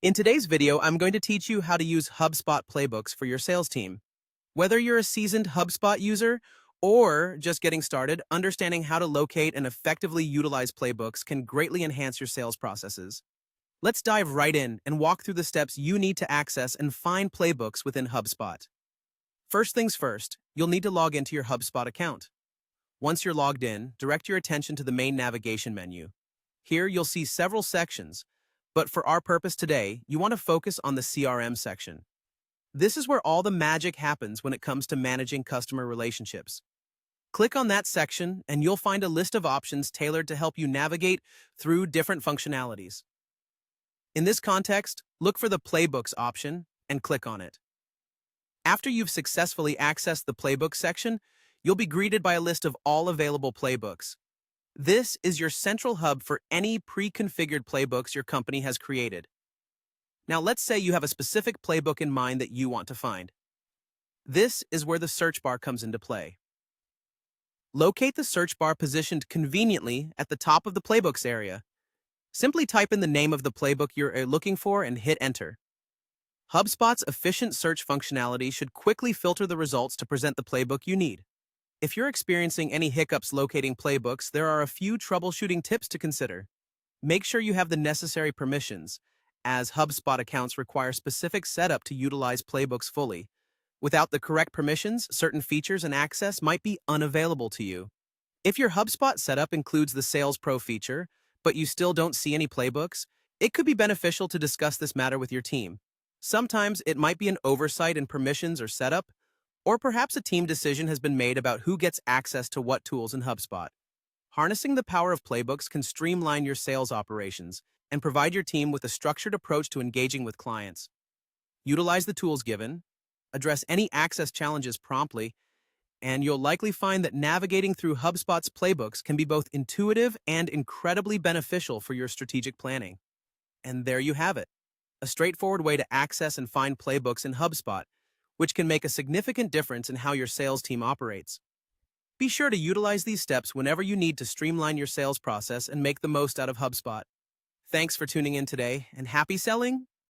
In today's video, I'm going to teach you how to use HubSpot playbooks for your sales team. Whether you're a seasoned HubSpot user or just getting started, understanding how to locate and effectively utilize playbooks can greatly enhance your sales processes. Let's dive right in and walk through the steps you need to access and find playbooks within HubSpot. First things first, you'll need to log into your HubSpot account. Once you're logged in, direct your attention to the main navigation menu. Here, you'll see several sections, but for our purpose today, you want to focus on the CRM section. This is where all the magic happens when it comes to managing customer relationships. Click on that section and you'll find a list of options tailored to help you navigate through different functionalities. In this context, look for the Playbooks option and click on it. After you've successfully accessed the Playbook section, you'll be greeted by a list of all available playbooks. This is your central hub for any pre-configured playbooks your company has created. Now let's say you have a specific playbook in mind that you want to find. This is where the search bar comes into play. Locate the search bar positioned conveniently at the top of the playbooks area. Simply type in the name of the playbook you're looking for and hit enter. HubSpot's efficient search functionality should quickly filter the results to present the playbook you need. If you're experiencing any hiccups locating playbooks, there are a few troubleshooting tips to consider. Make sure you have the necessary permissions, as HubSpot accounts require specific setup to utilize playbooks fully. Without the correct permissions, certain features and access might be unavailable to you. If your HubSpot setup includes the Sales Pro feature, but you still don't see any playbooks, it could be beneficial to discuss this matter with your team. Sometimes it might be an oversight in permissions or setup, or perhaps a team decision has been made about who gets access to what tools in HubSpot. Harnessing the power of playbooks can streamline your sales operations and provide your team with a structured approach to engaging with clients. Utilize the tools given, address any access challenges promptly, and you'll likely find that navigating through HubSpot's playbooks can be both intuitive and incredibly beneficial for your strategic planning. And there you have it, a straightforward way to access and find playbooks in HubSpot, which can make a significant difference in how your sales team operates. Be sure to utilize these steps whenever you need to streamline your sales process and make the most out of HubSpot. Thanks for tuning in today, and happy selling!